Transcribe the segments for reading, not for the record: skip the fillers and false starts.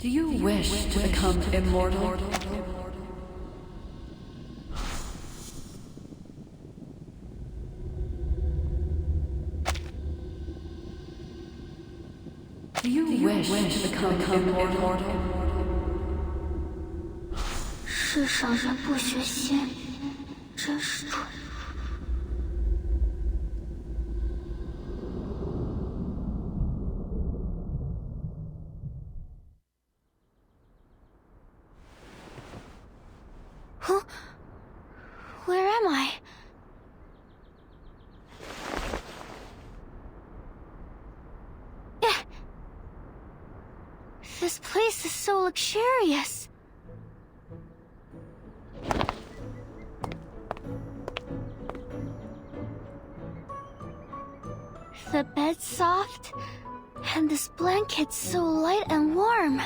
Do you wish to become immortal? Do you wish to become immortal? 世上人不学仙，真是蠢。Huh? Where am I? This place is so luxurious. The bed's soft, and this blanket's so light and warm.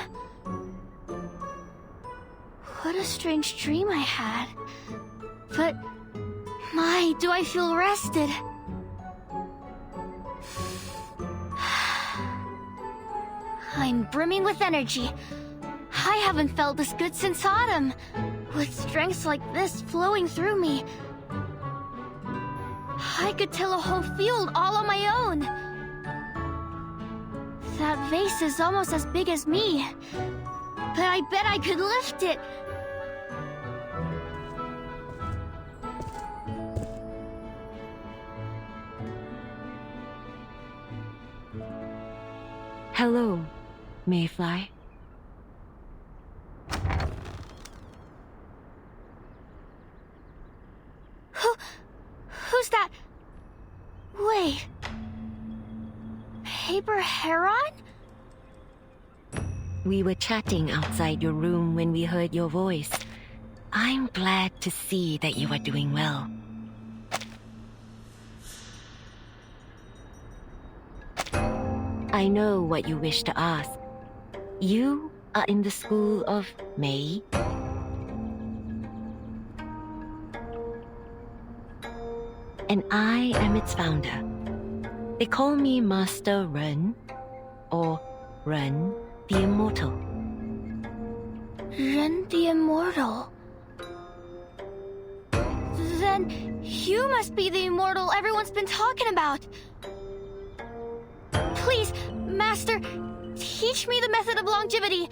What a strange dream I had. But, my, do I feel rested. I'm brimming with energy. I haven't felt this good since autumn, with strengths like this flowing through me. I could till a whole field all on my own. That vase is almost as big as me, but I bet I could lift it. Hello, Mayfly. Who's that? Wait. Paper Heron? We were chatting outside your room when we heard your voice. I'm glad to see that you are doing well. I know what you wish to ask. You are in the school of May? And I am its founder. They call me Master Ren, or Ren the Immortal. Ren the Immortal. Then you must be the immortal everyone's been talking about. Please, Master, teach me the method of longevity.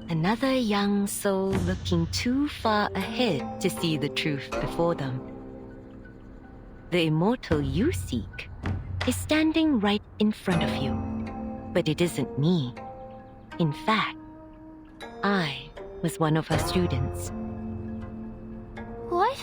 Another young soul looking too far ahead to see the truth before them. The immortal you seek is standing right in front of you, but it isn't me. In fact, I was one of her students. What?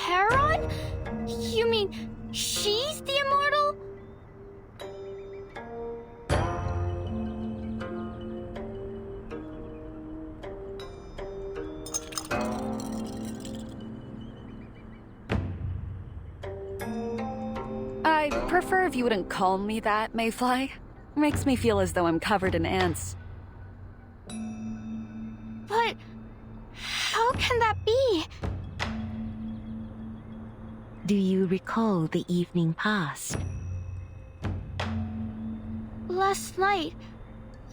Heron? You mean she's the immortal? I prefer if you wouldn't call me that, Mayfly. Makes me feel as though I'm covered in ants. But how can that be? Do you recall the evening past? Last night,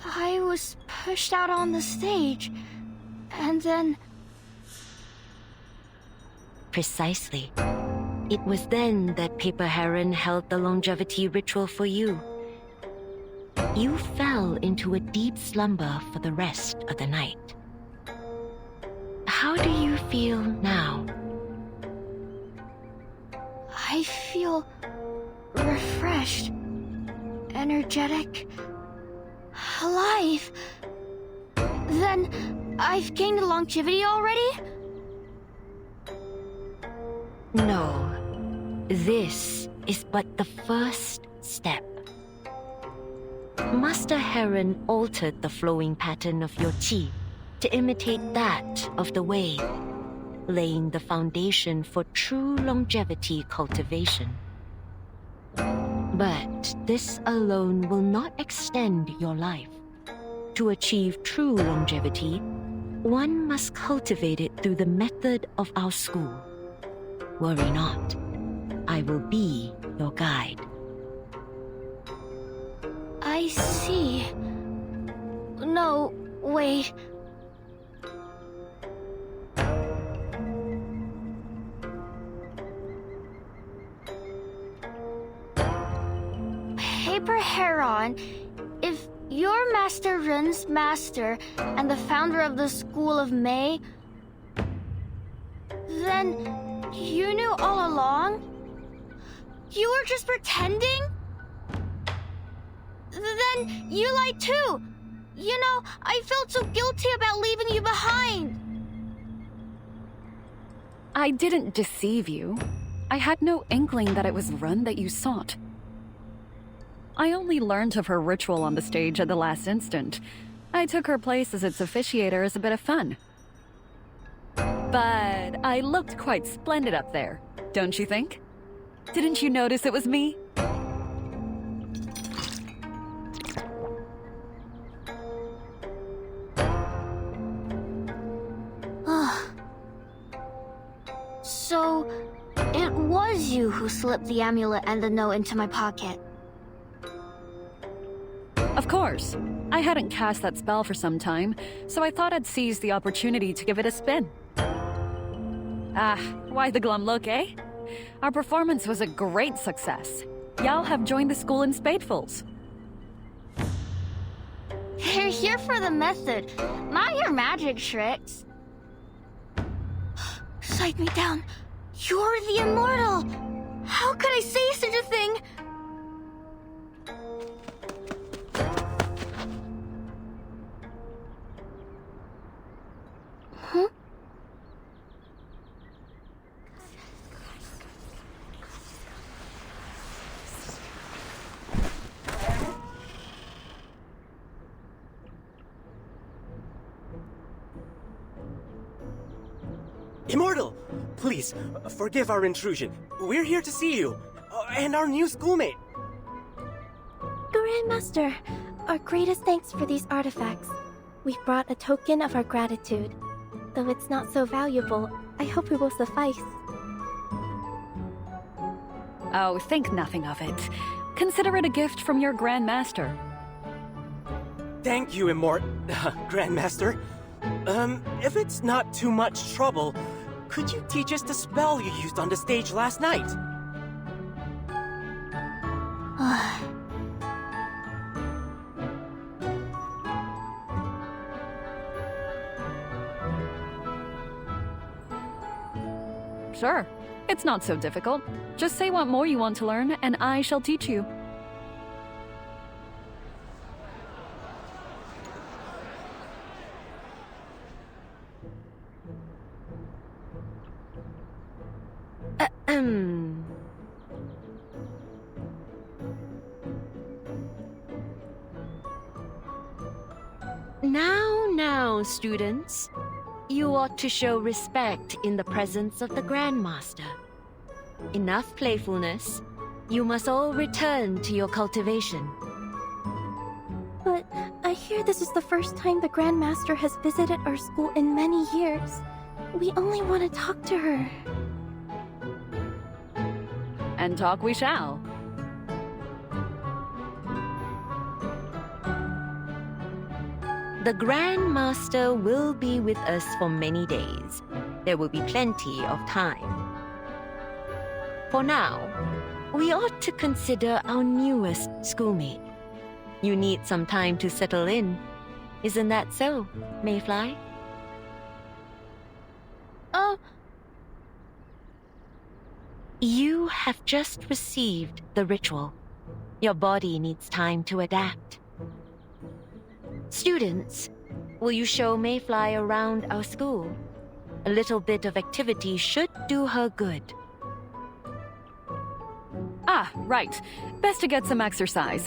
I was pushed out on the stage, and then... Precisely. It was then that Paper Heron held the longevity ritual for you. You fell into a deep slumber for the rest of the night. How do you feel now? I feel refreshed, energetic, alive. Then I've gained longevity already? No. This is but the first step. Master Heron altered the flowing pattern of your chi to imitate that of the way, laying the foundation for true longevity cultivation. But this alone will not extend your life. To achieve true longevity, one must cultivate it through the method of our school. Worry not. I will be your guide. I see. No, wait. Paper Heron, if you're Master Ren's master and the founder of the School of May, then you knew all along? You were just pretending? Then you lied too! You know, I felt so guilty about leaving you behind! I didn't deceive you. I had no inkling that it was Ren that you sought. I only learned of her ritual on the stage at the last instant. I took her place as its officiator as a bit of fun. But I looked quite splendid up there, don't you think? Didn't you notice it was me? So, it was you who slipped the amulet and the note into my pocket. Of course. I hadn't cast that spell for some time, so I thought I'd seize the opportunity to give it a spin. Ah, why the glum look, eh? Our performance was a great success. Y'all have joined the school in spadefuls. They're here for the method, not your magic tricks. Sight me down. You're the immortal! How could I say such a thing? Huh? Immortal! Please, forgive our intrusion. We're here to see you. And our new schoolmate. Grandmaster, our greatest thanks for these artifacts. We've brought a token of our gratitude. Though it's not so valuable, I hope it will suffice. Oh, think nothing of it. Consider it a gift from your Grandmaster. Thank you, Grandmaster. If it's not too much trouble, could you teach us the spell you used on the stage last night? Sure. It's not so difficult. Just say what more you want to learn, and I shall teach you. Now, students. You ought to show respect in the presence of the Grandmaster. Enough playfulness. You must all return to your cultivation. But I hear this is the first time the Grandmaster has visited our school in many years. We only want to talk to her. And talk we shall. The Grandmaster will be with us for many days. There will be plenty of time. For now, we ought to consider our newest schoolmate. You need some time to settle in. Isn't that so, Mayfly? You have just received the ritual. Your body needs time to adapt. Students, will you show Mayfly around our school? A little bit of activity should do her good. Ah, right. Best to get some exercise.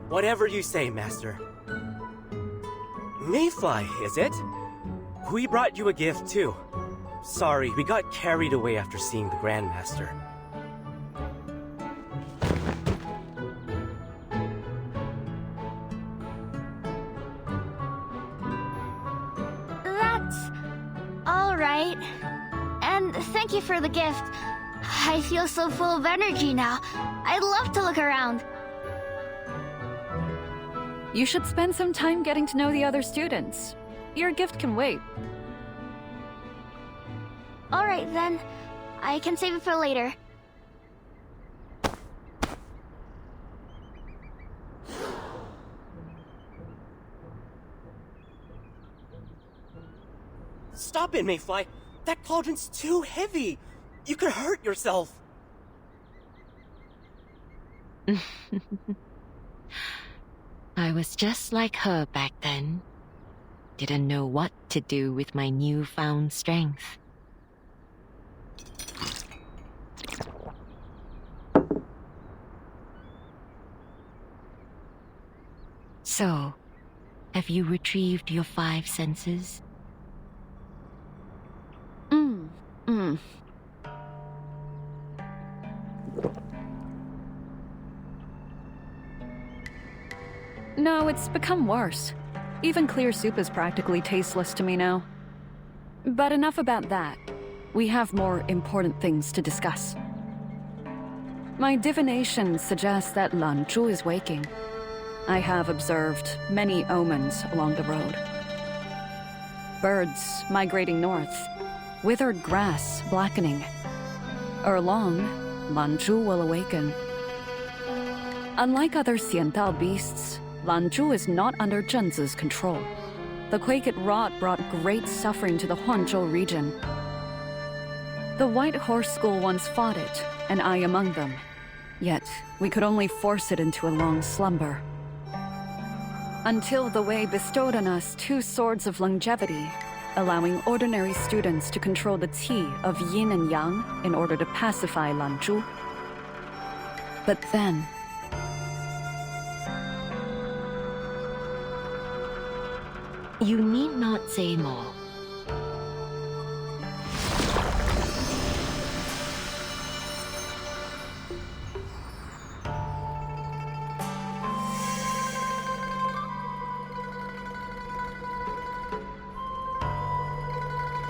Whatever you say, Master. Mayfly, is it? We brought you a gift, too. Sorry, we got carried away after seeing the Grandmaster. sports. All right. And thank you for the gift. I feel so full of energy now. I'd love to look around. You should spend some time getting to know the other students. Your gift can wait. All right, then. I can save it for later. Stop it, Mayfly. That cauldron's too heavy. You could hurt yourself. I was just like her back then. Didn't know what to do with my newfound strength. So, have you retrieved your 5 senses? No, it's become worse. Even clear soup is practically tasteless to me now. But enough about that. We have more important things to discuss. My divination suggests that Lanzhu is waking. I have observed many omens along the road. Birds migrating north, withered grass blackening. Ere long, Lanzhu will awaken. Unlike other Xiantao beasts, Lanzhu is not under Zhenzi's control. The quake it wrought brought great suffering to the Huanzhou region. The White Horse School once fought it, and I among them. Yet, we could only force it into a long slumber. Until the Wei bestowed on us 2 swords of longevity, allowing ordinary students to control the qi of yin and yang in order to pacify Lanzhu. But then... You need not say more.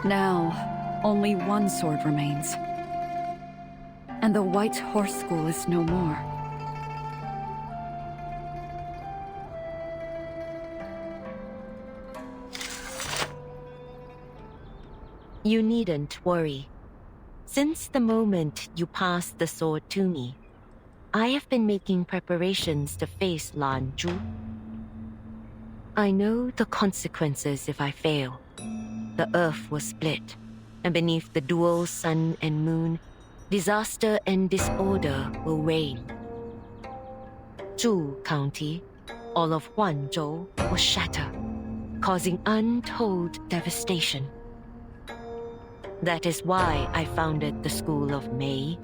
Now, only one sword remains. And the White Horse School is no more. You needn't worry. Since the moment you passed the sword to me, I have been making preparations to face Lanzhu. I know the consequences if I fail. The earth will split, and beneath the dual sun and moon, disaster and disorder will reign. Zhu County, all of Huanzhou, will shatter, causing untold devastation. That is why I founded the School of Mei,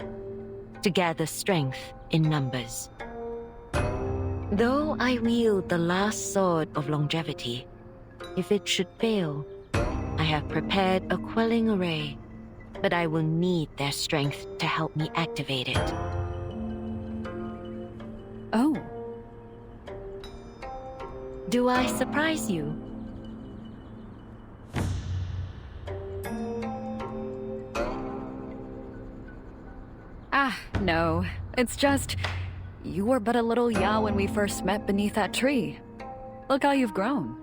to gather strength in numbers. Though I wield the last sword of longevity, if it should fail, I have prepared a quelling array, but I will need their strength to help me activate it. Oh. Do I surprise you? No. It's just... You were but a little Yao when we first met beneath that tree. Look how you've grown.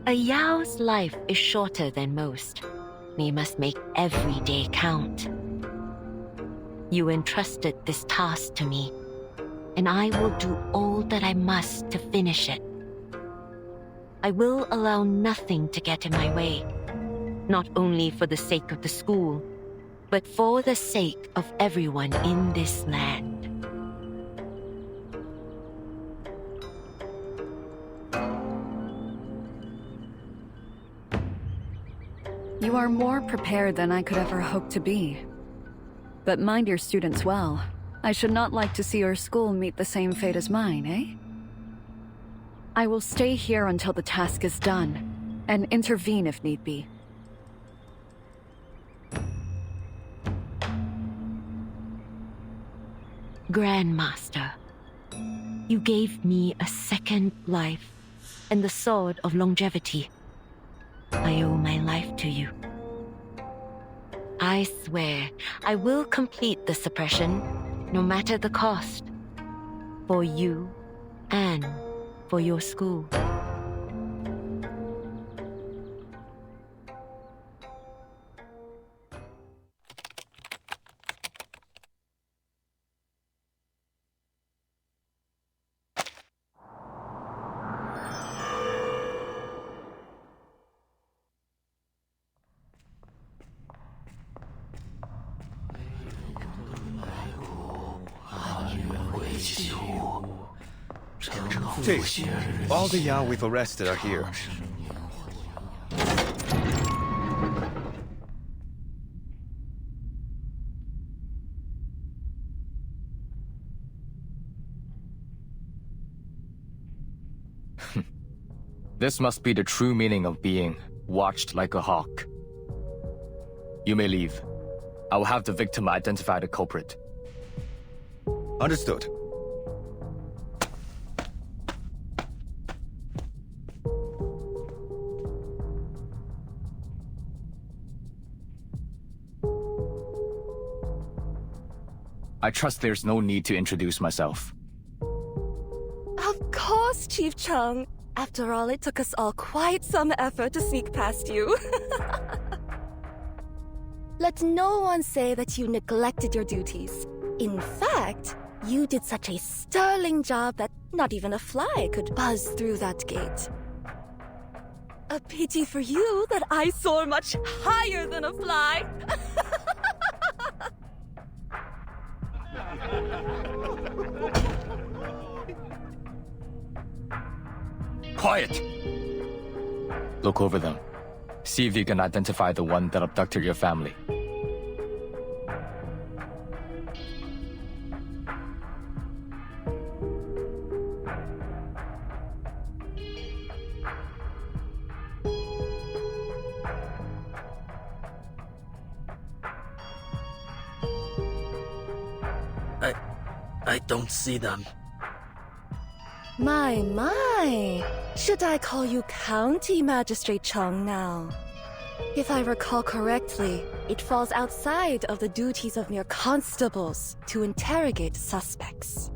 A Yao's life is shorter than most. We must make every day count. You entrusted this task to me, and I will do all that I must to finish it. I will allow nothing to get in my way, not only for the sake of the school, but for the sake of everyone in this land. You are more prepared than I could ever hope to be. But mind your students well. I should not like to see your school meet the same fate as mine, eh? I will stay here until the task is done, and intervene if need be. Grandmaster, you gave me a second life, and the sword of longevity. I owe my life to you. I swear I will complete the suppression, no matter the cost. For you and for your school. Take. All the Yao we've arrested are here. This must be the true meaning of being watched like a hawk. You may leave. I will have the victim identify the culprit. Understood. I trust there's no need to introduce myself. Of course, Chief Chung. After all, it took us all quite some effort to sneak past you. Let no one say that you neglected your duties. In fact, you did such a sterling job that not even a fly could buzz through that gate. A pity for you that I soar much higher than a fly. Quiet! Look over them. See if you can identify the one that abducted your family. I don't see them. My. Should I call you County Magistrate Chung now? If I recall correctly, it falls outside of the duties of mere constables to interrogate suspects.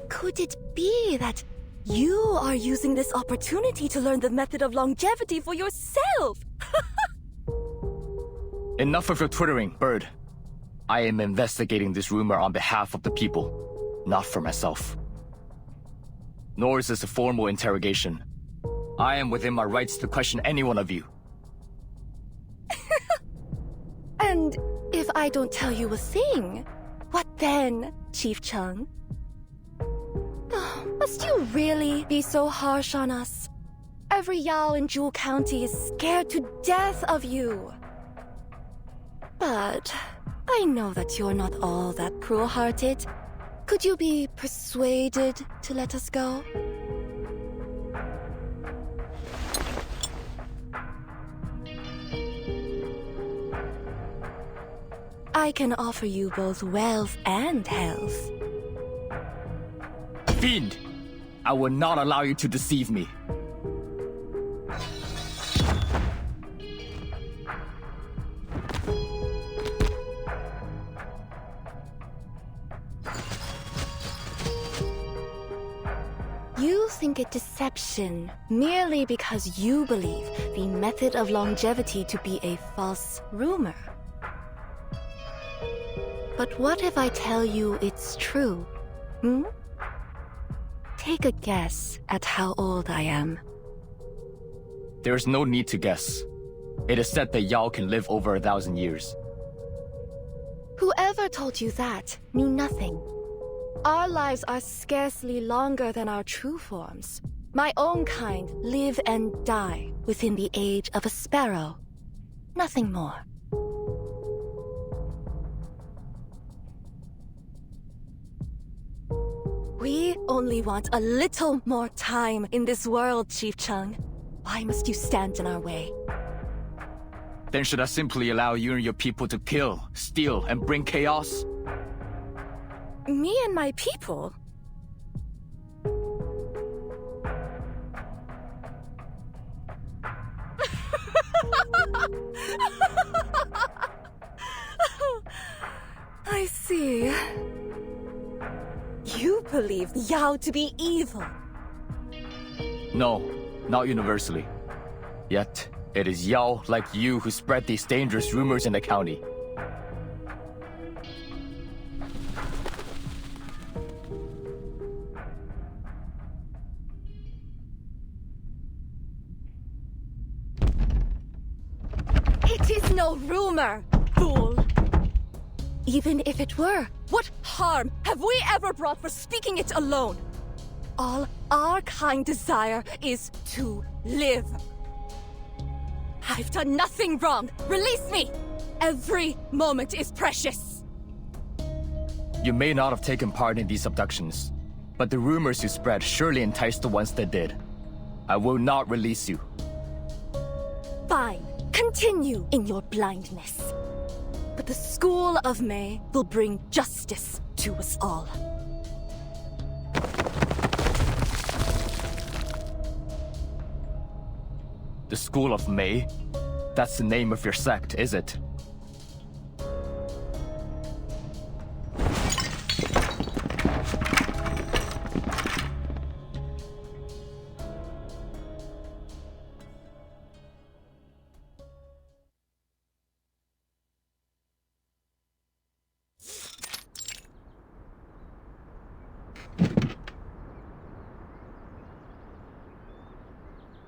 Could it be that you are using this opportunity to learn the method of longevity for yourself? Enough of your twittering, Bird. I am investigating this rumor on behalf of the people, not for myself. Nor is this a formal interrogation. I am within my rights to question any one of you. And if I don't tell you a thing, what then, Chief Chung? Must you really be so harsh on us? Every Yao in Jewel County is scared to death of you. But I know that you're not all that cruel-hearted. Could you be persuaded to let us go? I can offer you both wealth and health. Fiend! I will not allow you to deceive me. You think it deception merely because you believe the method of longevity to be a false rumor. But what if I tell you it's true? Take a guess at how old I am. There is no need to guess. It is said that Yao can live over 1,000 years. Whoever told you that knew nothing. Our lives are scarcely longer than our true forms. My own kind live and die within the age of a sparrow. Nothing more. We only want a little more time in this world, Chief Chung. Why must you stand in our way? Then should I simply allow you and your people to kill, steal, and bring chaos? me and my people? I see. You believe Yao to be evil. No, not universally. Yet, it is Yao like you who spread these dangerous rumors in the county. It is no rumor, fool! Even if it were, what harm have we ever brought for speaking it alone? All our kind desire is to live. I've done nothing wrong. Release me! Every moment is precious. You may not have taken part in these abductions, but the rumors you spread surely enticed the ones that did. I will not release you. Fine. Continue in your blindness. But the School of May will bring justice to us all. The School of May? That's the name of your sect, is it?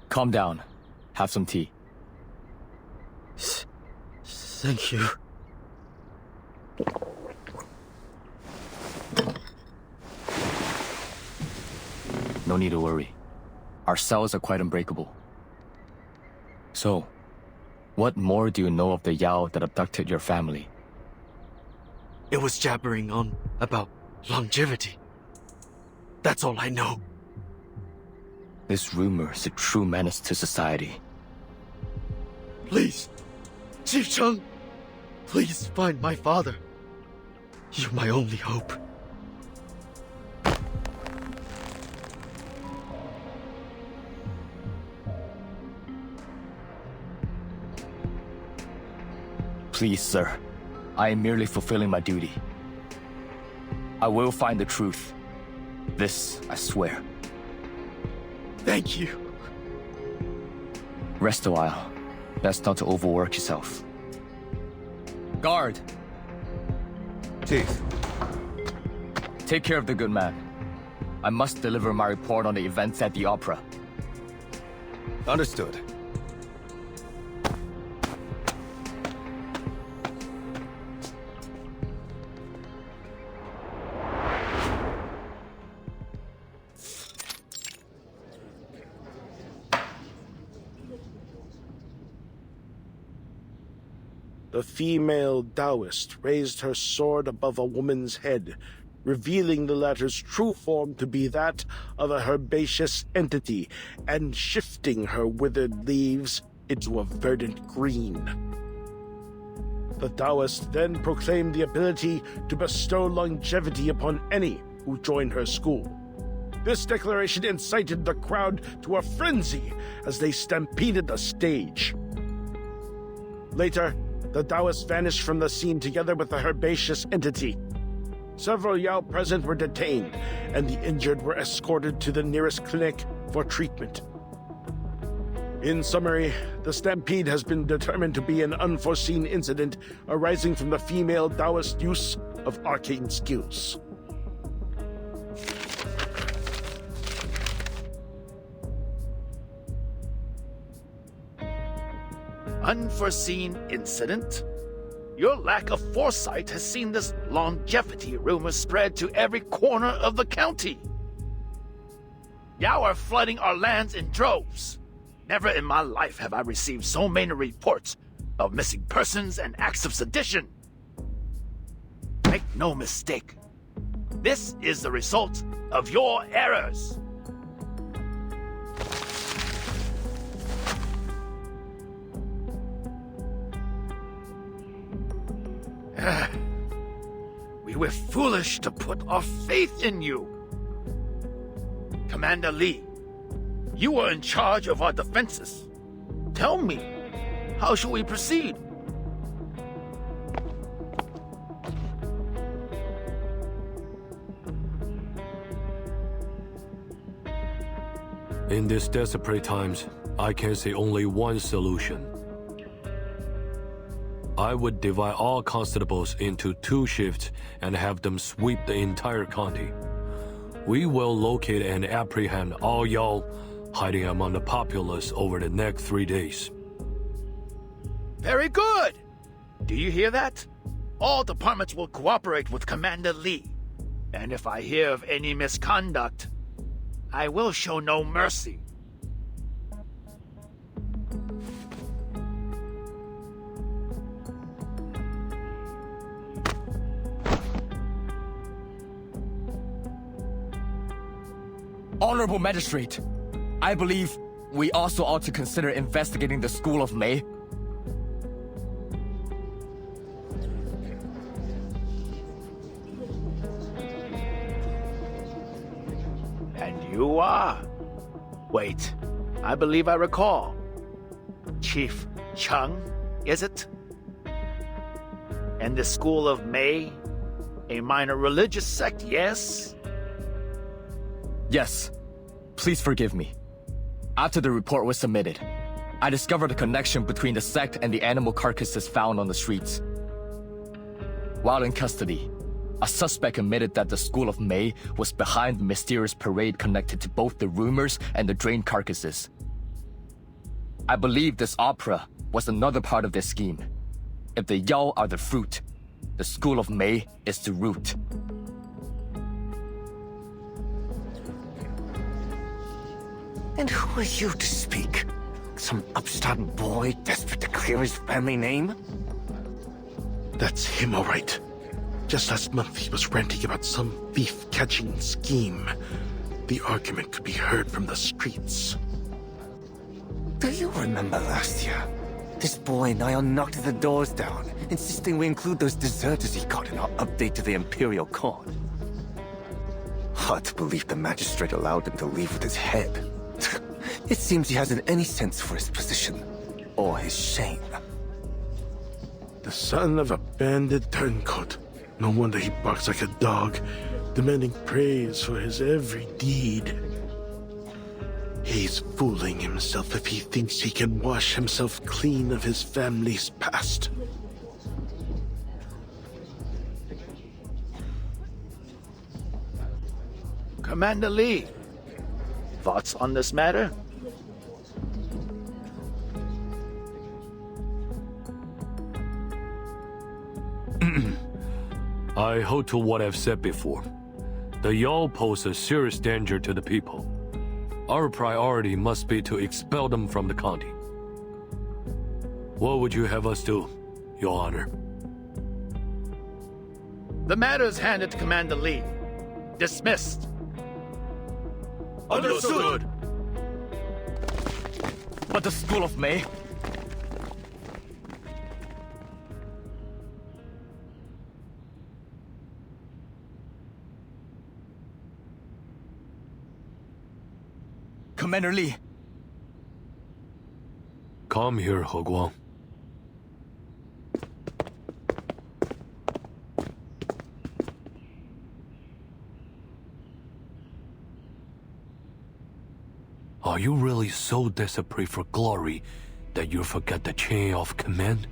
Calm down. Have some tea. Thank you. No need to worry. Our cells are quite unbreakable. So, what more do you know of the Yao that abducted your family? It was jabbering on about longevity. That's all I know. This rumor is a true menace to society. Please, Chief Chung, please find my father. You're my only hope. Please, sir. I am merely fulfilling my duty. I will find the truth. This, I swear. Thank you. Rest a while. Best not to overwork yourself. Guard! Chief. Take care of the good man. I must deliver my report on the events at the opera. Understood. The female Taoist raised her sword above a woman's head, revealing the latter's true form to be that of a herbaceous entity, and shifting her withered leaves into a verdant green. The Taoist then proclaimed the ability to bestow longevity upon any who joined her school. This declaration incited the crowd to a frenzy as they stampeded the stage. Later, the Taoist vanished from the scene together with the herbaceous entity. Several Yao present were detained, and the injured were escorted to the nearest clinic for treatment. In summary, the stampede has been determined to be an unforeseen incident arising from the female Taoist use of arcane skills. Unforeseen incident? Your lack of foresight has seen this longevity rumor spread to every corner of the county. Yao are flooding our lands in droves. Never in my life have I received so many reports of missing persons and acts of sedition. Make no mistake. This is the result of your errors. We were foolish to put our faith in you. Commander Lee, you are in charge of our defenses. Tell me, how shall we proceed? In these desperate times, I can see only one solution. I would divide all constables into 2 shifts and have them sweep the entire county. We will locate and apprehend all y'all hiding among the populace over the next 3 days. Very good! Do you hear that? All departments will cooperate with Commander Lee. And if I hear of any misconduct, I will show no mercy. Honorable Magistrate, I believe we also ought to consider investigating the School of May. And you are? Wait, I believe I recall. Chief Chung, is it? And the School of May? A minor religious sect, yes? Yes. Please forgive me. After the report was submitted, I discovered a connection between the sect and the animal carcasses found on the streets. While in custody, a suspect admitted that the School of May was behind the mysterious parade connected to both the rumors and the drained carcasses. I believe this opera was another part of their scheme. If the Yao are the fruit, the School of May is the root. And who are you to speak? Some upstart boy desperate to clear his family name? That's him, all right. Just last month, he was ranting about some thief-catching scheme. The argument could be heard from the streets. Do you remember last year? This boy and I all knocked the doors down, insisting we include those deserters he caught in our update to the Imperial Court. Hard to believe the magistrate allowed him to leave with his head. It seems he hasn't any sense for his position, or his shame. The son of a bandit turncoat. No wonder he barks like a dog, demanding praise for his every deed. He's fooling himself if he thinks he can wash himself clean of his family's past. Commander Lee, thoughts on this matter? I hold to what I've said before. The Yao pose a serious danger to the people. Our priority must be to expel them from the county. What would you have us do, Your Honor? The matter is handed to Commander Lee. Dismissed. Understood. But the School of May? Commander Lee. Come here, He Guang. Are you really so desperate for glory that you forget the chain of command?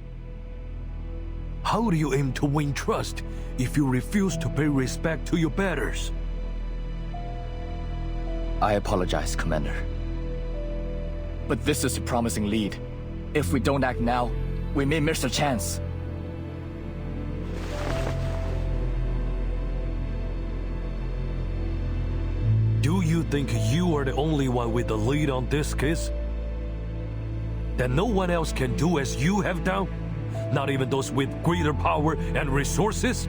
How do you aim to win trust if you refuse to pay respect to your betters? I apologize, Commander. But this is a promising lead. If we don't act now, we may miss a chance. Do you think you are the only one with the lead on this case? That no one else can do as you have done? Not even those with greater power and resources?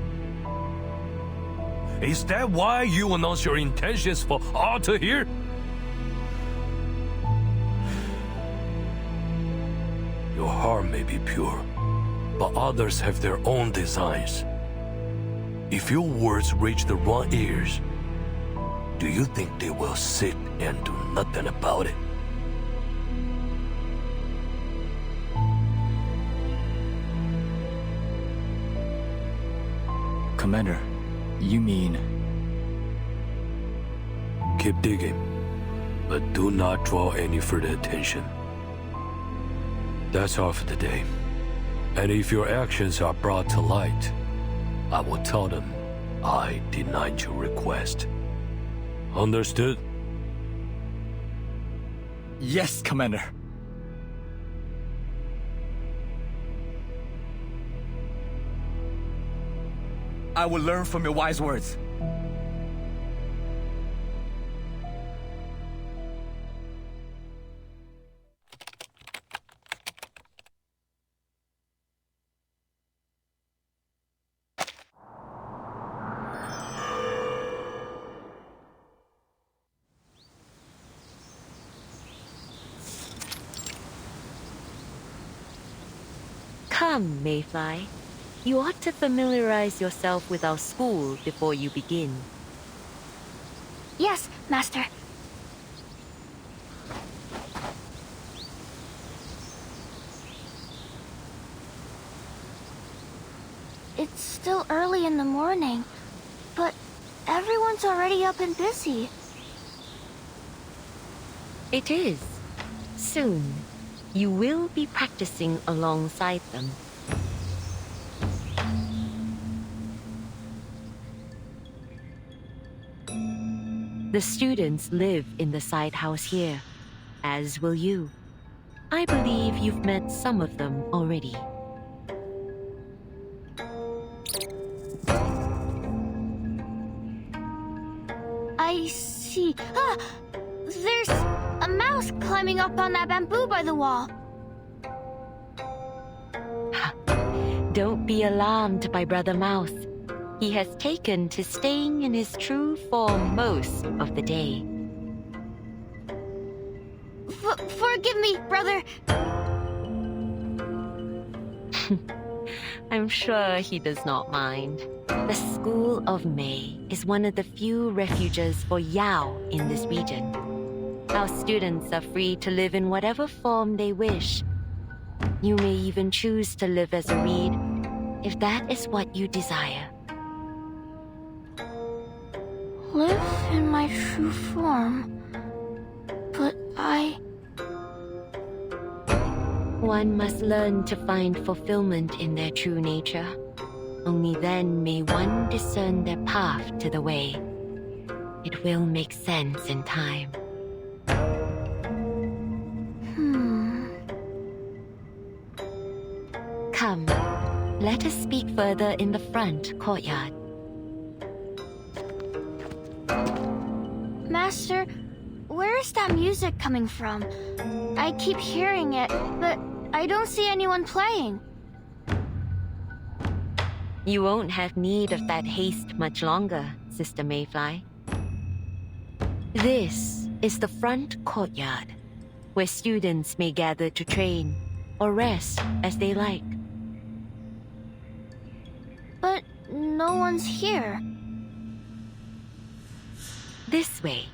Is that why you announce your intentions for all to hear? Your heart may be pure, but others have their own designs. If your words reach the wrong ears, do you think they will sit and do nothing about it? Commander, you mean... Keep digging, but do not draw any further attention. That's all for today. And if your actions are brought to light, I will tell them I denied your request. Understood? Yes, Commander. I will learn from your wise words. Come, Mayfly. You ought to familiarize yourself with our school before you begin. Yes, Master. It's still early in the morning, but everyone's already up and busy. It is. Soon, you will be practicing alongside them. The students live in the side house here, as will you. I believe you've met some of them already. I see. Ah! There's a mouse climbing up on that bamboo by the wall. Don't be alarmed by Brother Mouse. He has taken to staying in his true form most of the day. Forgive me, brother. I'm sure he does not mind. The School of May is one of the few refuges for Yao in this region. Our students are free to live in whatever form they wish. You may even choose to live as a reed, if that is what you desire. Live in my true form. But One must learn to find fulfillment in their true nature. Only then may one discern their path to the way. It will make sense in time. Come, let us speak further in the front courtyard. Master, where is that music coming from? I keep hearing it, but I don't see anyone playing. You won't have need of that haste much longer, Sister Mayfly. This is the front courtyard, where students may gather to train or rest as they like. But no one's here. This way.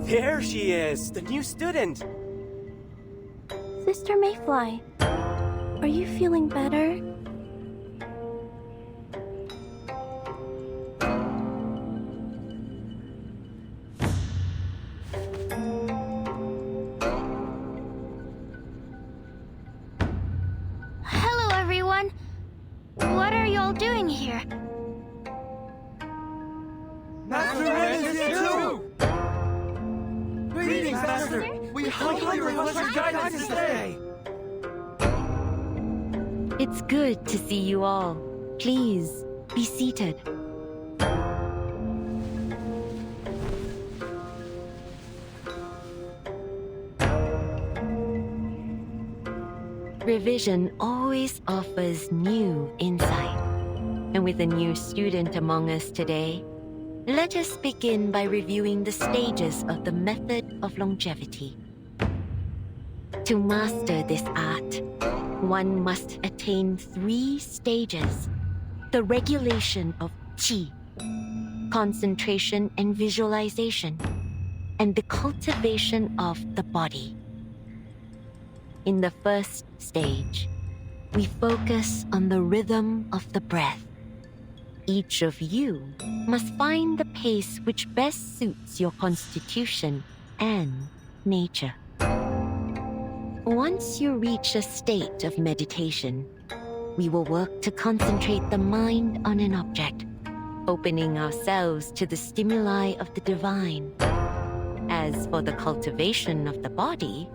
There she is, the new student. Sister Mayfly, are you feeling better? Hello, everyone. What are y'all doing here? Master Ren is here too! Greetings, Master! We humbly request your guidance today! It's good to see you all. Please, be seated. revision always offers new insight. And with a new student among us today, let us begin by reviewing the stages of the method of longevity. To master this art, one must attain 3 stages: the regulation of qi, concentration and visualization, and the cultivation of the body. In the first stage, we focus on the rhythm of the breath. Each of you must find the pace which best suits your constitution and nature. Once you reach a state of meditation, we will work to concentrate the mind on an object, opening ourselves to the stimuli of the divine. As for the cultivation of the body,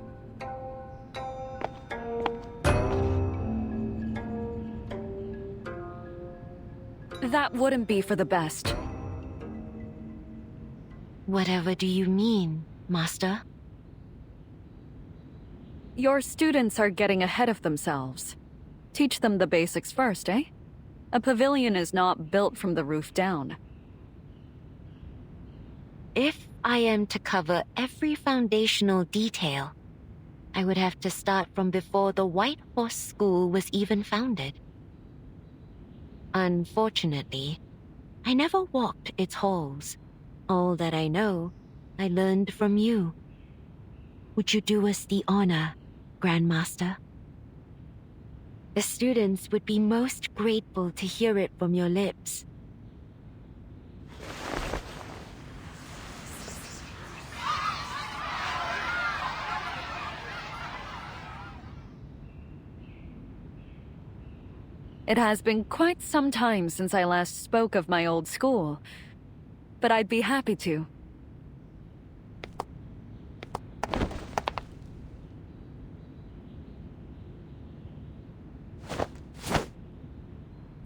that wouldn't be for the best. Whatever do you mean, Master? Your students are getting ahead of themselves. Teach them the basics first, eh? A pavilion is not built from the roof down. If I am to cover every foundational detail, I would have to start from before the White Horse School was even founded. Unfortunately, I never walked its halls. All that I know, I learned from you. Would you do us the honor, Grandmaster? The students would be most grateful to hear it from your lips. It has been quite some time since I last spoke of my old school, but I'd be happy to.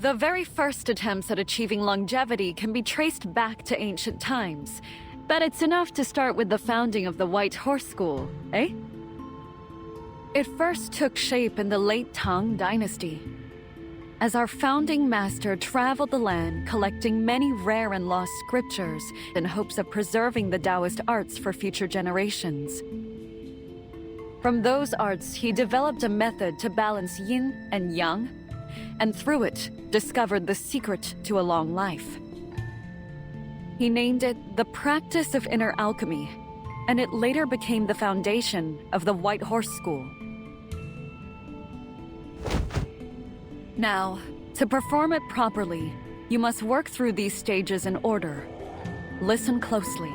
The very first attempts at achieving longevity can be traced back to ancient times, but it's enough to start with the founding of the White Horse School, eh? It first took shape in the late Tang Dynasty, as our founding master traveled the land collecting many rare and lost scriptures in hopes of preserving the Taoist arts for future generations. From those arts, he developed a method to balance yin and yang, and through it, discovered the secret to a long life. He named it the practice of inner alchemy, and it later became the foundation of the White Horse School. Now, to perform it properly, you must work through these stages in order. Listen closely.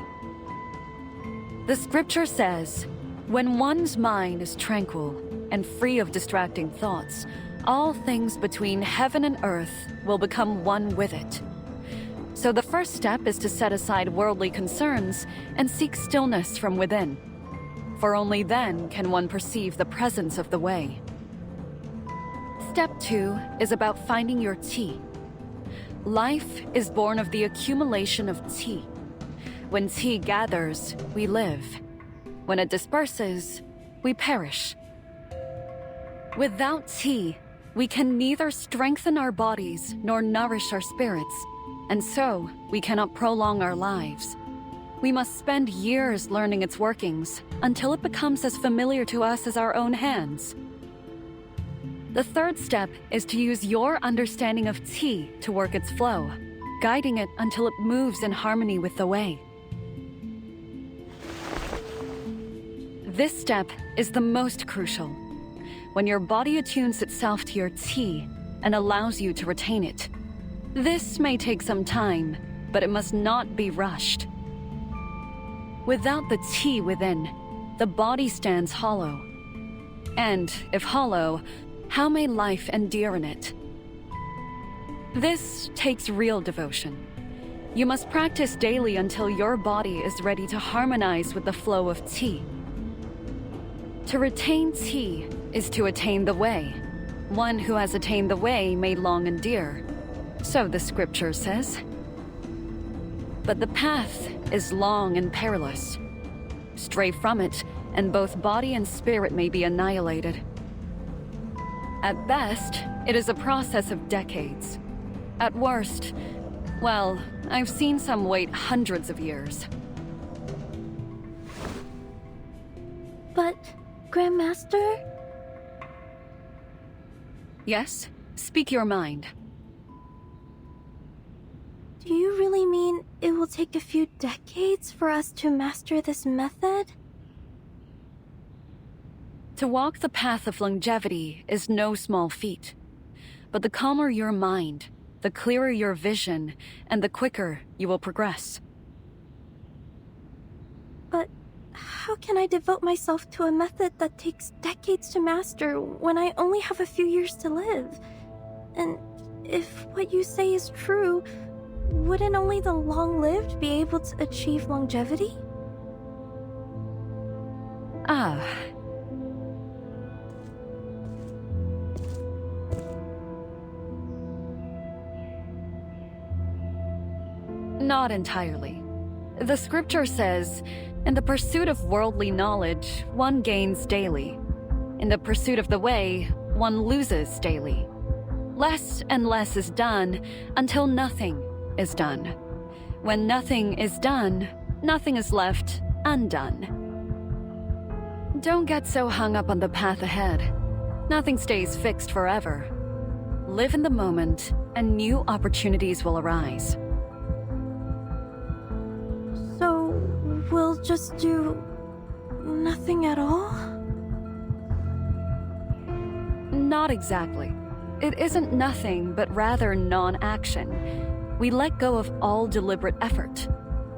The scripture says, "When one's mind is tranquil and free of distracting thoughts, all things between heaven and earth will become one with it." So the first step is to set aside worldly concerns and seek stillness from within. For only then can one perceive the presence of the way. Step 2 is about finding your tea. Life is born of the accumulation of tea. When tea gathers, we live. When it disperses, we perish. Without tea, we can neither strengthen our bodies nor nourish our spirits, and so we cannot prolong our lives. We must spend years learning its workings until it becomes as familiar to us as our own hands. The third step is to use your understanding of tea to work its flow, guiding it until it moves in harmony with the way. This step is the most crucial. When your body attunes itself to your tea and allows you to retain it. This may take some time, but it must not be rushed. Without the tea within, the body stands hollow. And if hollow, how may life endure in it? This takes real devotion. You must practice daily until your body is ready to harmonize with the flow of tea. To retain tea is to attain the way. One who has attained the way may long endure. So the scripture says. But the path is long and perilous. Stray from it, and both body and spirit may be annihilated. At best, it is a process of decades. At worst, well, I've seen some wait hundreds of years. But, Grandmaster? Yes? Speak your mind. Do you really mean it will take a few decades for us to master this method? To walk the path of longevity is no small feat. But the calmer your mind, the clearer your vision, and the quicker you will progress. But how can I devote myself to a method that takes decades to master when I only have a few years to live? And if what you say is true, wouldn't only the long-lived be able to achieve longevity? Ah. Not entirely. The scripture says, in the pursuit of worldly knowledge, one gains daily. In the pursuit of the way, one loses daily. Less and less is done until nothing is done. When nothing is done, nothing is left undone. Don't get so hung up on the path ahead. Nothing stays fixed forever. Live in the moment, and new opportunities will arise. So, we'll just do nothing at all? Not exactly. It isn't nothing, but rather non-action. We let go of all deliberate effort.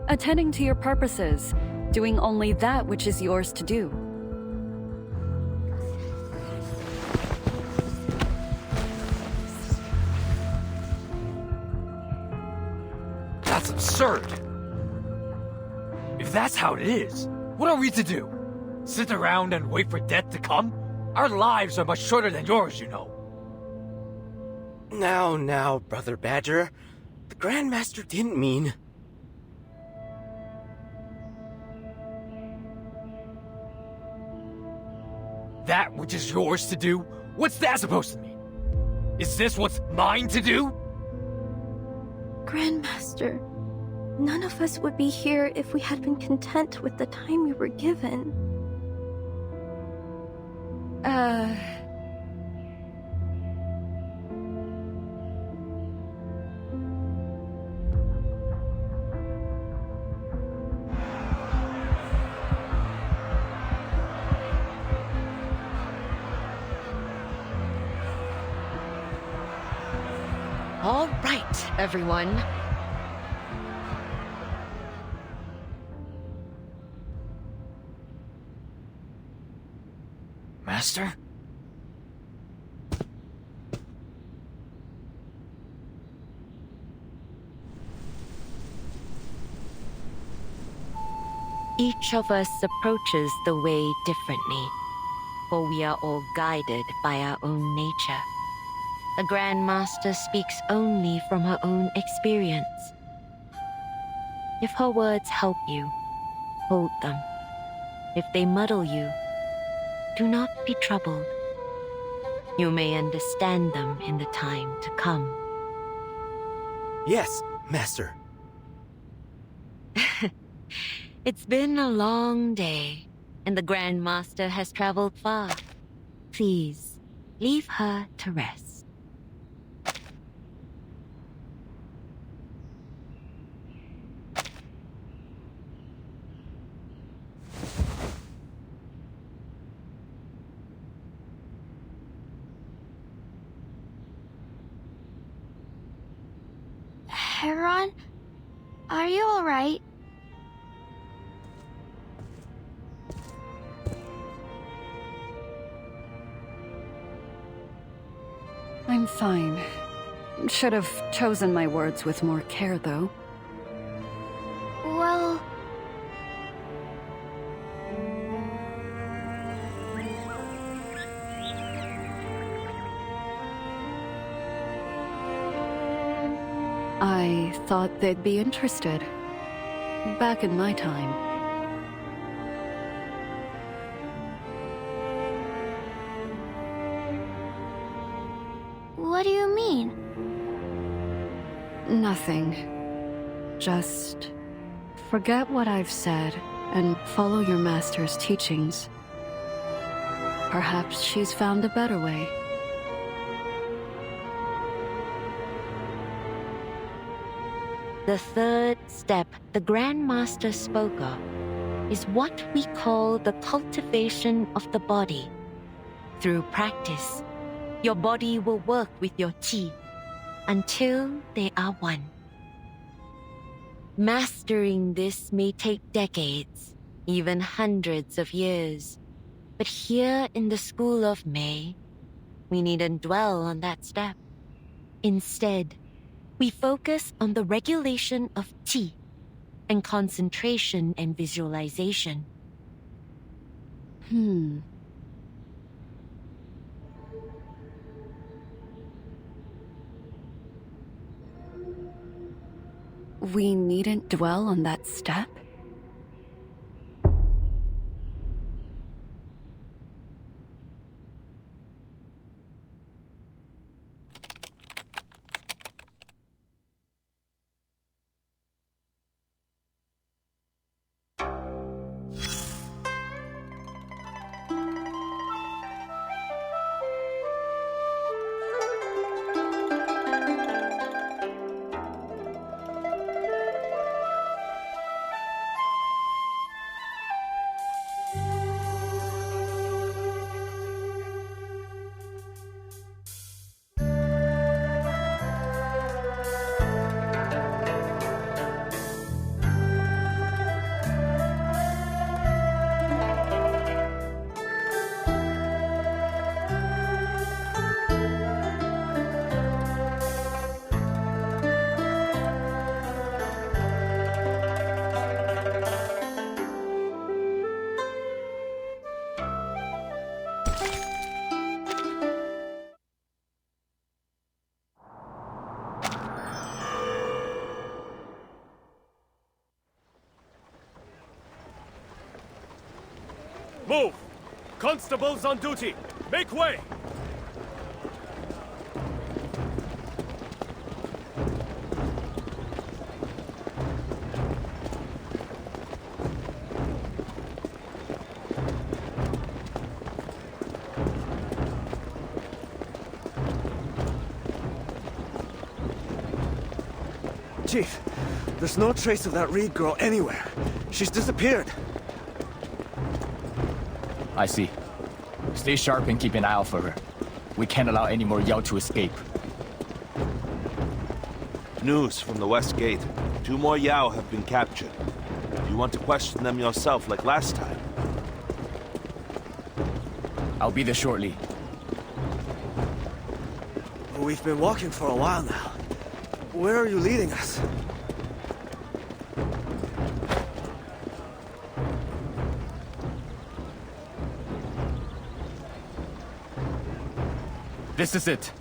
Attending to your purposes, doing only that which is yours to do. That's absurd! If that's how it is, what are we to do? Sit around and wait for death to come? Our lives are much shorter than yours, you know. Now, Brother Badger. The Grandmaster didn't mean... That which is yours to do? What's that supposed to mean? Is this what's mine to do? Grandmaster, none of us would be here if we had been content with the time we were given. All right, everyone. Master? Each of us approaches the way differently, for we are all guided by our own nature. The Grandmaster speaks only from her own experience. If her words help you, hold them. If they muddle you, do not be troubled. You may understand them in the time to come. Yes, Master. It's been a long day, and the Grandmaster has traveled far. Please, leave her to rest. Heron, are you alright? I'm fine. Should have chosen my words with more care, though. Well... I thought they'd be interested. Back in my time. Nothing. Just forget what I've said and follow your master's teachings. Perhaps she's found a better way. The third step the Grand Master spoke of is what we call the cultivation of the body. Through practice, your body will work with your qi until they are one. Mastering this may take decades, even hundreds of years. But here in the School of Mei, we needn't dwell on that step. Instead, we focus on the regulation of qi and concentration and visualization. We needn't dwell on that step? Move! Constables on duty! Make way! Chief, there's no trace of that Reed girl anywhere. She's disappeared. I see. Stay sharp and keep an eye out for her. We can't allow any more Yao to escape. News from the West Gate. 2 more Yao have been captured. Do you want to question them yourself like last time? I'll be there shortly. We've been walking for a while now. Where are you leading us? This is it.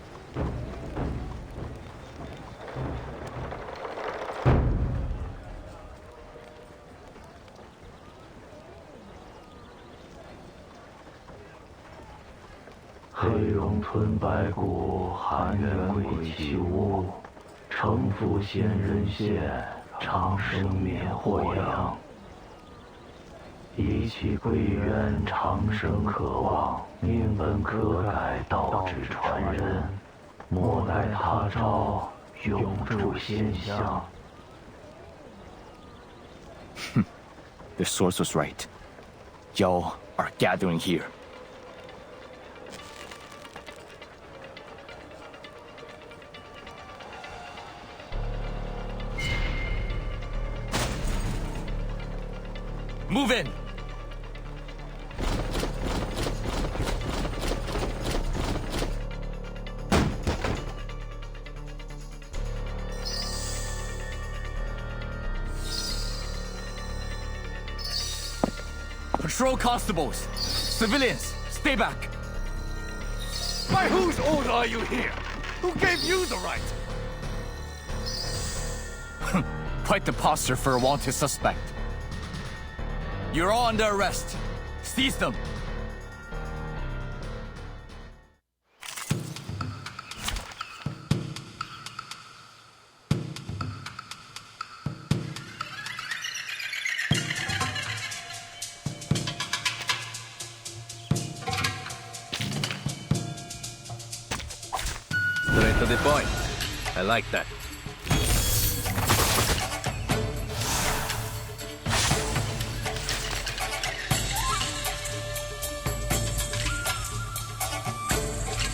The source was right. Yao are gathering here. Move in! Patrol constables! Civilians, stay back! By whose order are you here? Who gave you the right? Quite the posture for a wanted suspect. You're all under arrest. Seize them. To the point. I like that.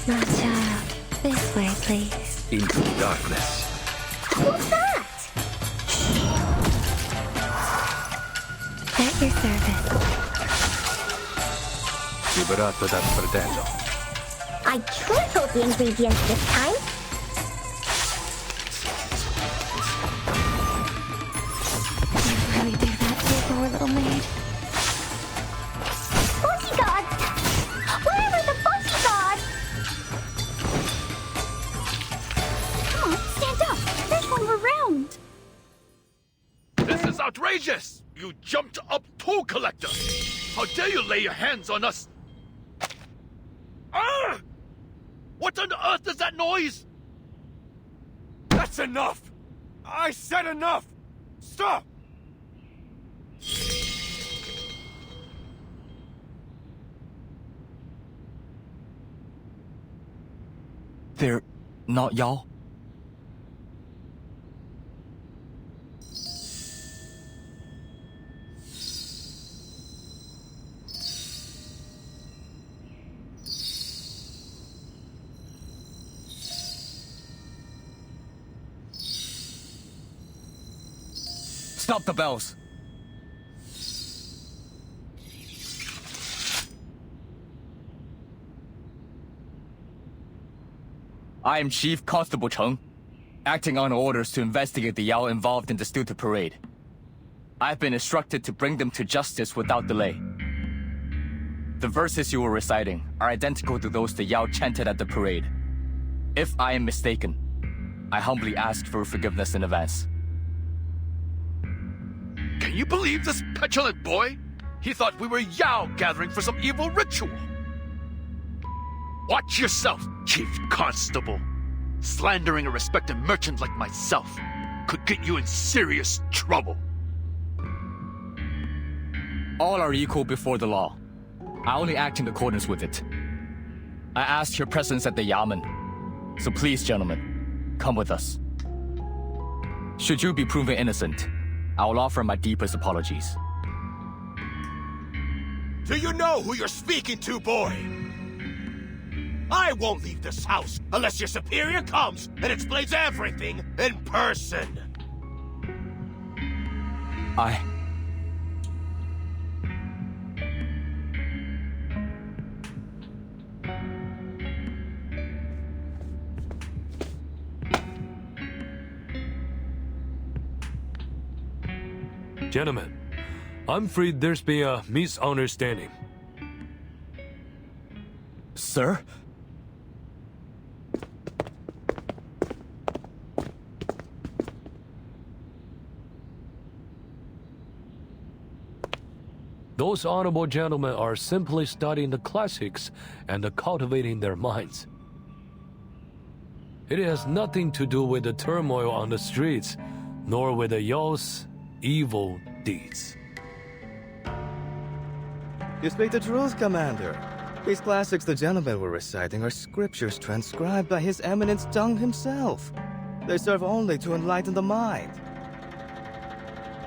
My child, this way, please. Into the darkness. Who's that? At your service. Liberato dal fratello. I trickled the ingredients this time. You really do that to your poor little maid. Bodyguards! Where are the bodyguards? Come on, stand up. There's one around. This is outrageous! You jumped up toll collector! How dare you lay your hands on us? Ah! What on earth is that noise? That's enough! I said enough! Stop! They're not Yao? Stop the bells! I am Chief Constable Cheng, acting on orders to investigate the Yao involved in the stupid parade. I've been instructed to bring them to justice without delay. The verses you were reciting are identical to those the Yao chanted at the parade. If I am mistaken, I humbly ask for forgiveness in advance. Can you believe this petulant boy? He thought we were Yao gathering for some evil ritual. Watch yourself, Chief Constable. Slandering a respected merchant like myself could get you in serious trouble. All are equal before the law. I only act in accordance with it. I ask your presence at the Yamen. So please, gentlemen, come with us. Should you be proven innocent, I will offer my deepest apologies. Do you know who you're speaking to, boy? I won't leave this house unless your superior comes and explains everything in person. Gentlemen, I'm afraid there's been a misunderstanding. Sir? Those honorable gentlemen are simply studying the classics and cultivating their minds. It has nothing to do with the turmoil on the streets, nor with the Yao's evil deeds. You speak the truth, Commander. These classics the gentlemen were reciting are scriptures transcribed by His Eminence Zhang himself. They serve only to enlighten the mind.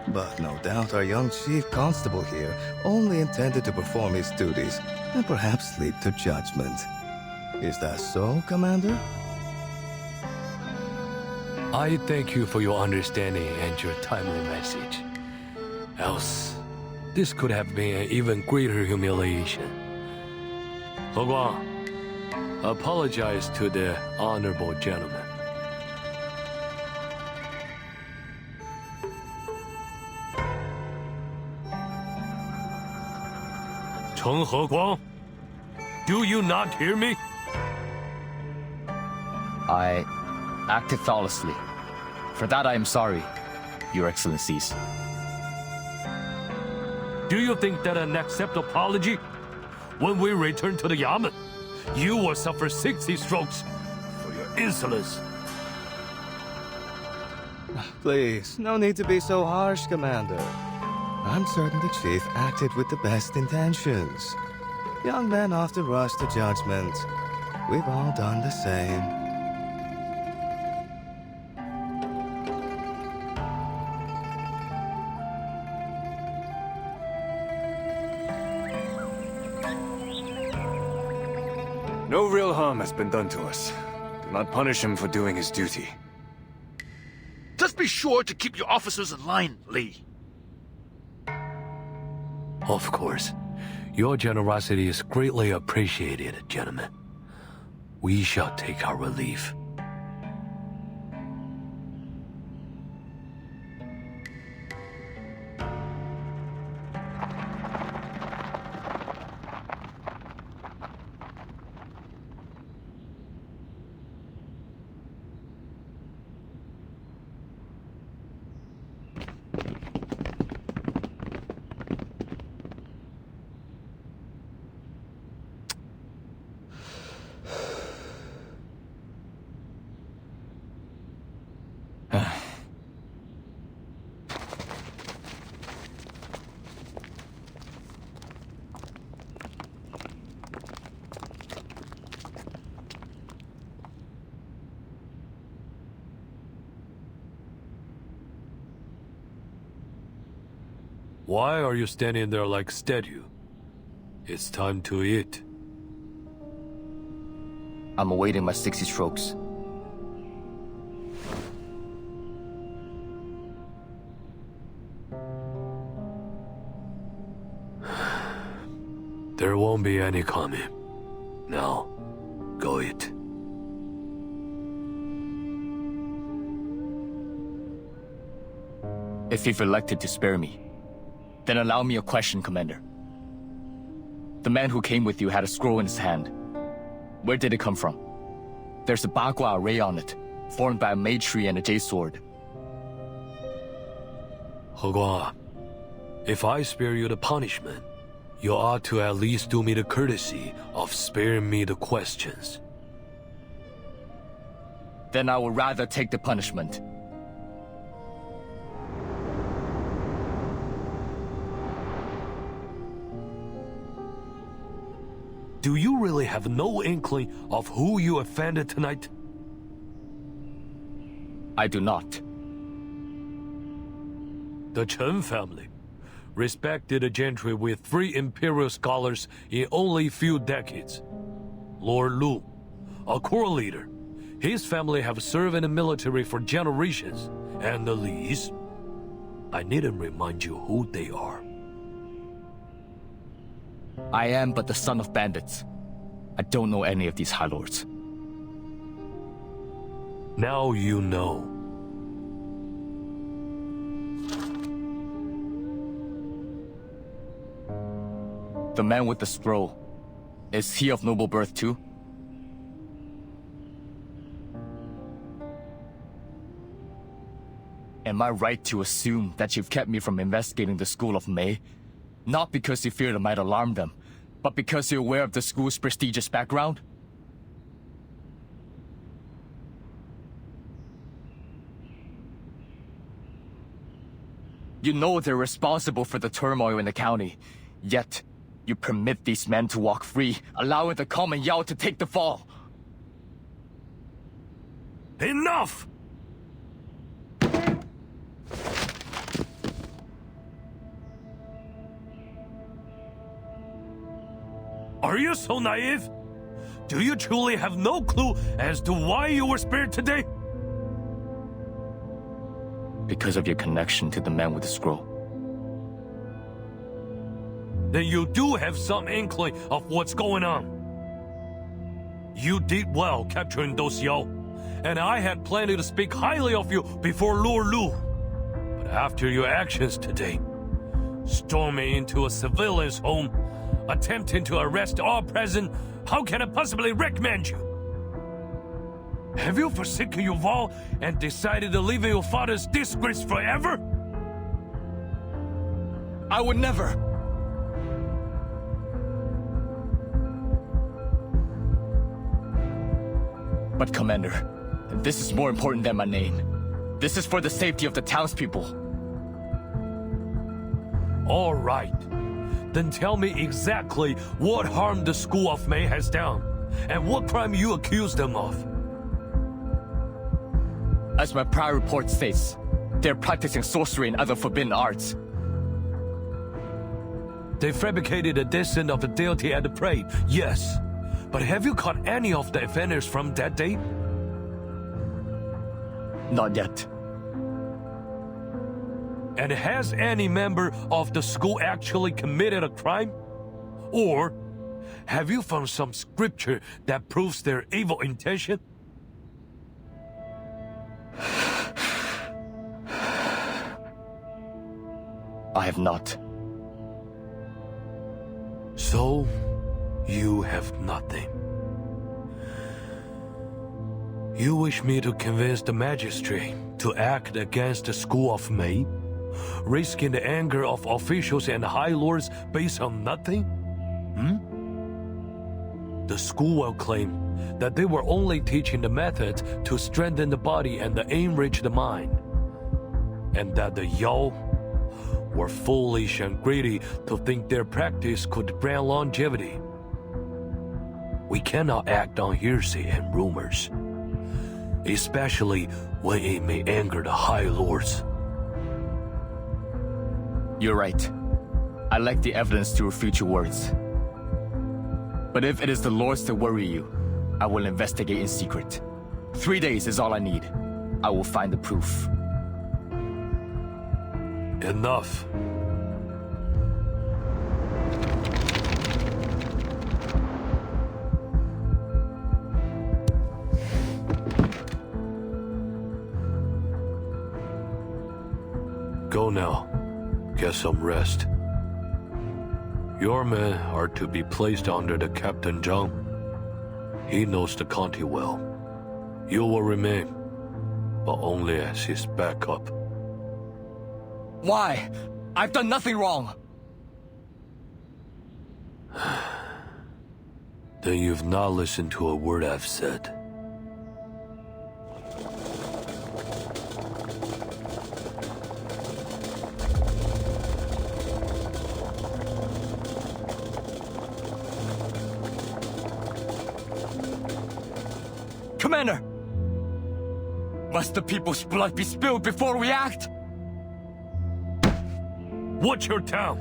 But no doubt our young Chief Constable here only intended to perform his duties and perhaps lead to judgment. Is that so, Commander? I thank you for your understanding and your timely message. Else, this could have been an even greater humiliation. He Guang, apologize to the honorable gentleman. Cheng He Guang, do you not hear me? I acted thoughtlessly. For that I am sorry, Your Excellencies. Do you think that an acceptable apology? When we return to the Yamen, you will suffer 60 strokes for your insolence. Please, no need to be so harsh, Commander. I'm certain the Chief acted with the best intentions. Young men often rush to judgment. We've all done the same. No real harm has been done to us. Do not punish him for doing his duty. Just be sure to keep your officers in line, Lee. Of course. Your generosity is greatly appreciated, gentlemen. We shall take our relief. Why are you standing there like statue? It's time to eat. I'm awaiting my 60 strokes. There won't be any coming. Now, go eat. If you've elected to spare me, then allow me a question, Commander. The man who came with you had a scroll in his hand. Where did it come from? There's a Bagua array on it, formed by a Mei tree and a Jade sword. Hogua, if I spare you the punishment, you ought to at least do me the courtesy of sparing me the questions. Then I would rather take the punishment. Do you really have no inkling of who you offended tonight? I do not. The Chen family, respected gentry with 3 imperial scholars in only few decades. Lord Lu, a core leader. His family have served in the military for generations. And the Lees, I needn't remind you who they are. I am but the son of bandits. I don't know any of these High Lords. Now you know. The man with the scroll, is he of noble birth too? Am I right to assume that you've kept me from investigating the school of Mei? Not because you feared it might alarm them, but because you're aware of the school's prestigious background? You know they're responsible for the turmoil in the county, yet you permit these men to walk free, allowing the common Yao to take the fall. Enough! Are you so naive? Do you truly have no clue as to why you were spared today? Because of your connection to the man with the scroll. Then you do have some inkling of what's going on. You did well capturing those Yao, and I had plenty to speak highly of you before Lord Lu. But after your actions today, storming into a civilian's home, attempting to arrest all present, how can I possibly recommend you? Have you forsaken your vow and decided to live in your father's disgrace forever? I would never. But Commander, this is more important than my name. This is for the safety of the townspeople. All right. Then tell me exactly what harm the School of Mei has done, and what crime you accuse them of. As my prior report states, they're practicing sorcery and other forbidden arts. They fabricated a descent of the deity at the parade, yes. But have you caught any of the offenders from that date? Not yet. And has any member of the school actually committed a crime? Or have you found some scripture that proves their evil intention? I have not. So, you have nothing. You wish me to convince the magistrate to act against the School of Mei, risking the anger of officials and high lords based on nothing? The school will claim that they were only teaching the method to strengthen the body and enrich the mind, and that the Yao were foolish and greedy to think their practice could bring longevity. We cannot act on hearsay and rumors, especially when it may anger the High Lords. You're right. I lack the evidence to refute your words. But if it is the Lords that worry you, I will investigate in secret. 3 days is all I need. I will find the proof. Enough. Go now. Get some rest. Your men are to be placed under the Captain Zhang. He knows the county well. You will remain, but only as his backup. Why? I've done nothing wrong. Then you've not listened to a word I've said. Commander! Must the people's blood be spilled before we act? Watch your tongue!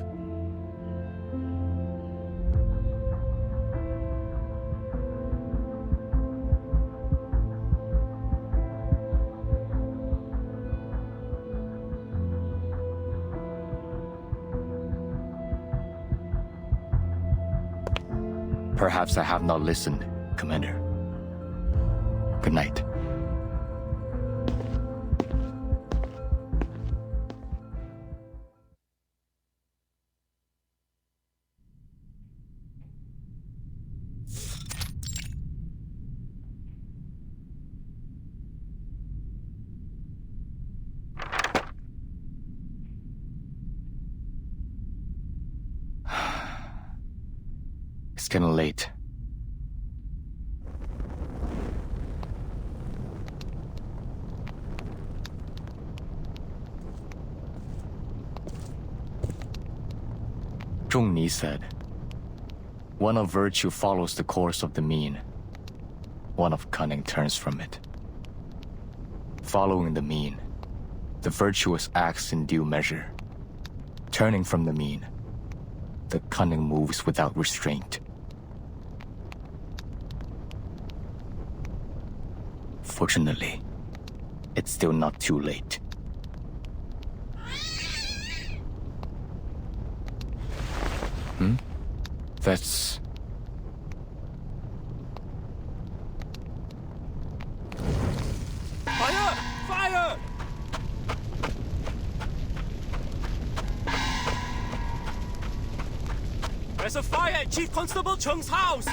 Perhaps I have not listened, Commander. Good night. It's getting late. Zhongni said, "One of virtue follows the course of the mean. One of cunning turns from it." Following the mean, the virtuous acts in due measure. Turning from the mean, the cunning moves without restraint. Fortunately, it's still not too late. That's... Fire! Fire! There's a fire at Chief Constable Cheng's house!